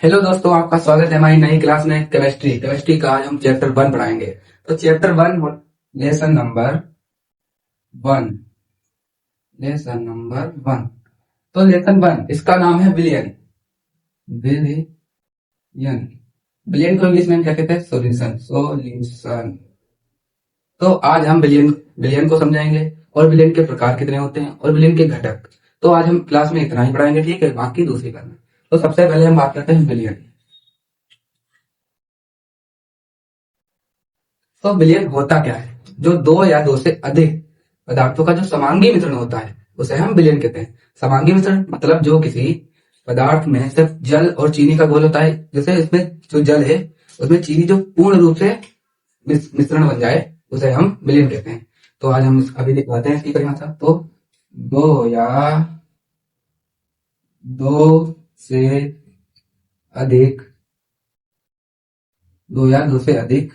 Hello दोस्तों, आपका स्वागत है हमारी नई क्लास में केमिस्ट्री का। आज हम चैप्टर 1 पढ़ाएंगे। तो chapter 1 lesson number 1। Lesson number 1। तो लेसन 1 इसका नाम है विलियन। विलियन। विलियन को इंग्लिश में क्या कहते हैं? सॉल्यूशन। तो आज हम विलियन विलियन को समझाएंगे और विलियन के प्रकार कितने होते हैं और विलियन के घटक। तो आज हम क्लास में इतना ही पढ़ाएंगे, ठीक है? बाकी दूसरी क्लास में। तो सबसे पहले हम बात करते हैं विलियन। तो विलयन होता क्या है? जो दो या दो से अधिक पदार्थों का जो समांगी मिश्रण होता है उसे हम विलयन कहते हैं। समांगी मिश्रण मतलब जो किसी पदार्थ में सिर्फ जल और चीनी का घोल होता है। जैसे इसमें जो जल है उसमें चीनी जो पूर्ण रूप से मिश्रण बन जाए उसे हम विलयन कहते हैं। तो आज हम अभी दिखवाते हैं इसकी परिभाषा। तो दो या दो से अधिक दो या दो से अधिक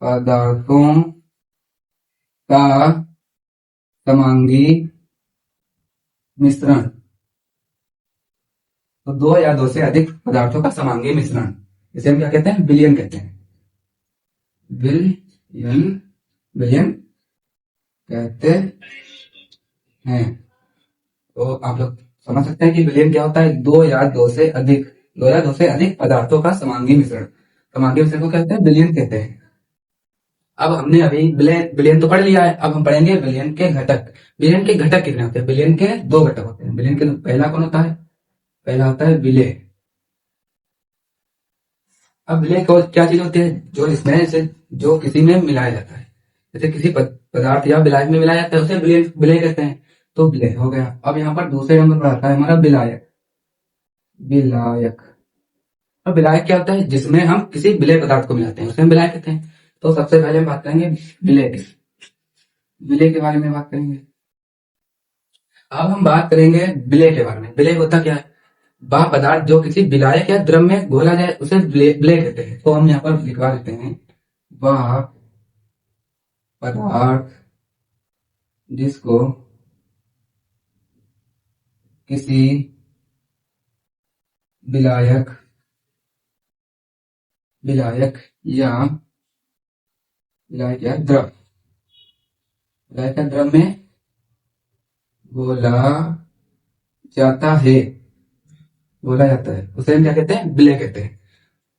पदार्थों का समांगी मिश्रण। तो दो या दो से अधिक पदार्थों का समांगी मिश्रण, इसे हम क्या कहते हैं? विलयन कहते हैं। विलयन विलयन कहते हैं। तो आप लोग समझ सकते हैं कि विलयन क्या होता है? दो या दो से अधिक पदार्थों का समांगी मिश्रण। समांगी मिश्रण को कहते हैं विलयन कहते हैं। अब हमने अभी विलयन तो पढ़ लिया है, अब हम पढ़ेंगे विलयन के घटक। विलयन के घटक कितने होते हैं? विलयन के दो घटक होते हैं। विलयन के पहला कौन होता है? पहला होता है विलेय। अब विलेय को क्या चीज होती है? जो इसमें से जो किसी में मिलाया जाता है। जैसे किसी पदार्थ या विलायक में मिलाया जाता है उसे विलेय विलेय कहते हैं। तो विलेय हो गया। अब यहाँ पर दूसरे नंबर पर आता है हमारा विलायक। विलायक। अब विलायक क्या होता है? जिसमें हम किसी विलेय पदार्थ को मिलाते हैं उसे हम विलायक कहते हैं। तो सबसे पहले हम बात करेंगे विलेय की। विलेय के बारे में बात करेंगे। अब हम बात करेंगे विलेय के बारे में। विलेय होता क्या है? वह पदार्थ जो किसी विलायक या द्रव में घोला जाए उसे विलेय कहते हैं। तो हम यहाँ पर लिखवा देते हैं, वह पदार्थ जिसको किसी विलायक विलायक या द्रव में घोला जाता है उसे हम क्या कहते हैं? विलेय कहते हैं।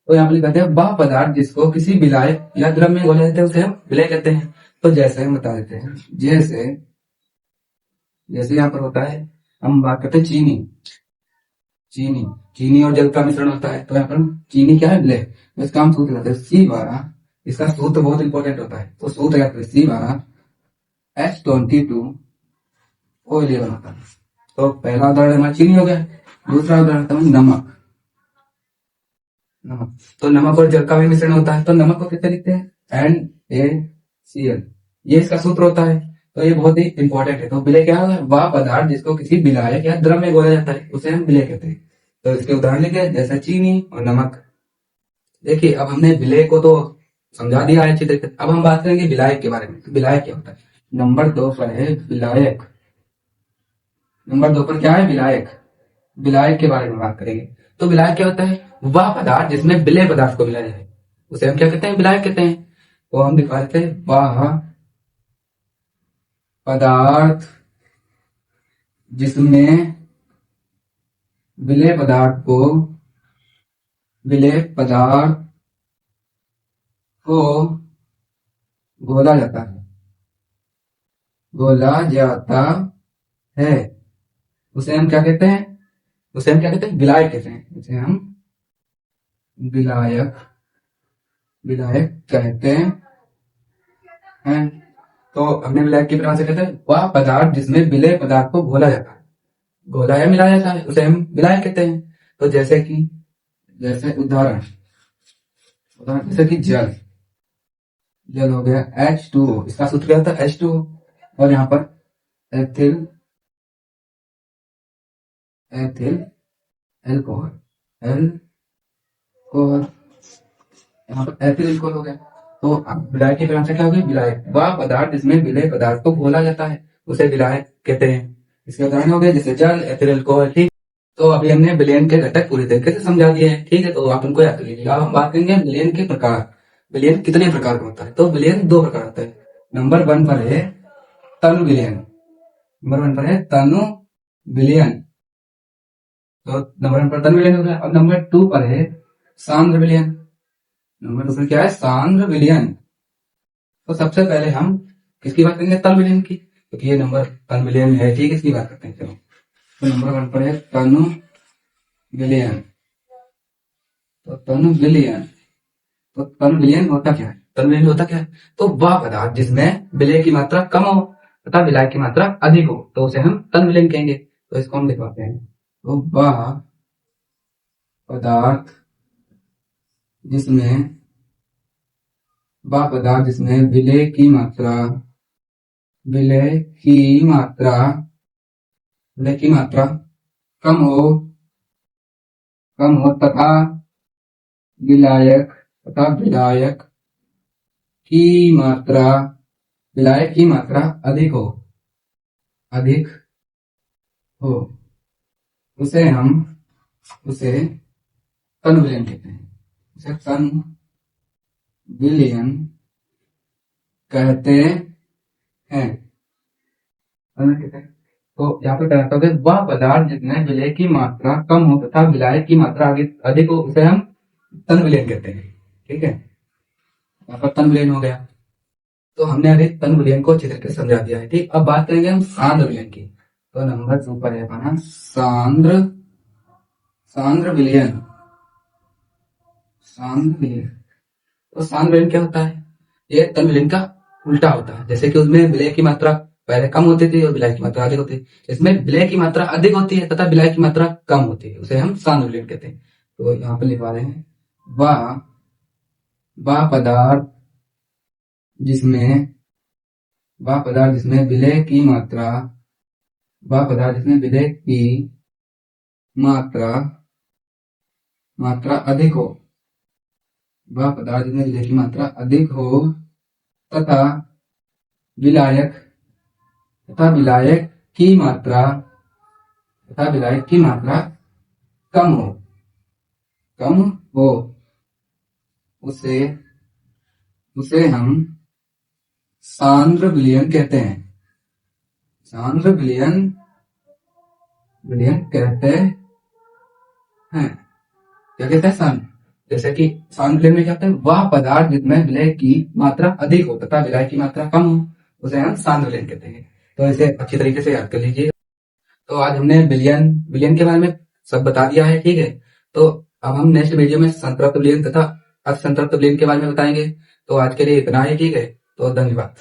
तो यहाँ पर लिखते हैं, वह पदार्थ जिसको किसी विलायक या द्रव में घोला जाता है उसे हम विलेय कहते हैं। तो जैसे हम बता देते हैं, जैसे जैसे यहाँ पर होता है, हम बात करते हैं चीनी। चीनी और जल का मिश्रण होता है। तो यहाँ पर चीनी क्या है? विलेय। इसका हम सूत्र लगाते हैं C12। इसका सूत्र बहुत इंपॉर्टेंट होता है। तो सूत्र याद करें, C12H22O11 होता है। तो पहला उदाहरण हमारा चीनी हो गया। दूसरा उदाहरण होता है नमक। तो नमक और जल का भी मिश्रण होता है। तो नमक को कैसे लिखते हैं? NaCl। ये इसका सूत्र होता है। तो ये बहुत ही इंपॉर्टेंट है। तो विलेय क्या होगा? वह पदार्थ जिसको किसी विलायक या द्रव में घोला जाता है उसे हम विलेय कहते हैं। तो इसके उदाहरण लिखे जैसे चीनी और नमक। देखिए, अब हमने विलेय को तो समझा दिया है अच्छी तरीके से। अब हम बात करेंगे विलायक के बारे में। विलायक क्या होता है? नंबर 2 पर है विलायक। नंबर 2 पर क्या है? विलायक। विलायक के बारे में बात करेंगे। तो विलायक क्या होता है? वह पदार्थ जिसमें विलेय पदार्थ को मिलाया जाए उसे हम क्या कहते हैं? विलायक कहते हैं। तो हम दिखा देते हैं, वह पदार्थ जिसमें विलेय पदार्थ को घोला जाता है उसे हम क्या कहते हैं? विलायक कहते हैं। उसे हम विलायक कहते हैं। तो हमने विलायक की परिभाषा कहते हैं, वह पदार्थ जिसमें विलेय पदार्थ को घोला जाता है, घोला या मिलाया जाता है उसे हम विलायक कहते हैं। तो जैसे उदाहरण जैसे कि जल हो गया H2O। इसका सूत्र क्या होता है? H2O। और यहाँ पर एथिल अल्कोहल यहाँ पर एथिल अल्कोहल हो गया। तो विलायक की परिभाषा क्या होगी? विलायक वह पदार्थ जिसमें विलेय पदार्थ को घोला जाता है उसे विलायक कहते हैं। इसके उदाहरण हो गए जैसे जल, एथिल अल्कोहल। ठीक। तो अभी हमने बिलियन के घटक पूरी तरीके से समझा दिए हैं, ठीक है, तो आप उनको याद कर लीजिएगा। अब हम बात करेंगे बिलियन के प्रकार। बिलियन कितने प्रकार का होता है? तो बिलियन दो प्रकार होता है। नंबर 1 पर है तनु बिलियन। नंबर 1 पर है तनु बिलियन। तो नंबर 1 पर तनु बिलियन हो गया। अब नंबर 2 पर है सांद्र बिलियन। नंबर 2 पर क्या है? सांद्र बिलियन। तो सबसे पहले हम किसकी बात करेंगे? तनु बिलियन की, क्योंकि ये नंबर तनु बिलियन है, ठीक है, इसकी बात करते हैं। चलो, तो नंबर 1 पर है तनु बिलियन। तो तनु बिलियन, तो तनु विलयन होता क्या है? तनु विलयन होता क्या है? तो वह पदार्थ जिसमें विलय की मात्रा कम हो तथा विलायक की मात्रा अधिक हो, तो उसे हम तनु विलयन कहेंगे। तो इसको हम लिखवाते हैं। तो वह पदार्थ जिसमें विलय की मात्रा कम हो तथा विलायक की मात्रा अधिक हो, उसे तनु विलयन कहते हैं। उसे तनु विलयन कहते हैं। तो यहाँ पे कहते हैं वह पदार्थ जिसमें विलय की मात्रा कम हो तथा विलायक की मात्रा अधिक हो, उसे हम तनु विलयन कहते हैं, ठीक है। यहाँ पर तनु विलयन हो गया। तो हमने अभी तनु विलयन को अच्छी तरीके से समझा दिया है, ठीक। अब बात करेंगे हम सांद्र विलयन की। तो नंबर 2 पर है अपना सांद्र विलयन। तो सांद्र विलयन क्या होता है? ये तनु विलयन का उल्टा होता है। जैसे कि उसमें विलय की मात्रा पहले कम होती थी और विलायक की मात्रा अधिक होती है, इसमें विलय की मात्रा अधिक होती है तथा विलायक की मात्रा कम होती है, उसे हम सांद्र विलयन कहते हैं। तो यहाँ पर लिखवा रहे हैं वह पदार्थ जिसमें विलय की मात्रा अधिक हो, तथा विलायक की मात्रा कम हो, उसे हम सांद्र विलयन कहते हैं। सांद्र विलयन कहते हैं। क्या कहते हैं? सांद्र। जैसे कि सांद्र विलयन में क्या होता है? वह पदार्थ जिसमें विलय की मात्रा अधिक हो तथा विलायक की मात्रा कम हो, उसे हम सांद्र विलयन कहते हैं। तो इसे अच्छी तरीके से याद कर लीजिए। तो आज हमने विलयन के बारे में सब बता दिया है, ठीक है। तो अब हम नेक्स्ट वीडियो में संतृप्त विलयन तथा असंतृप्त विलयन के बारे में बताएंगे। तो आज के लिए इतना ही, ठीक है। तो धन्यवाद।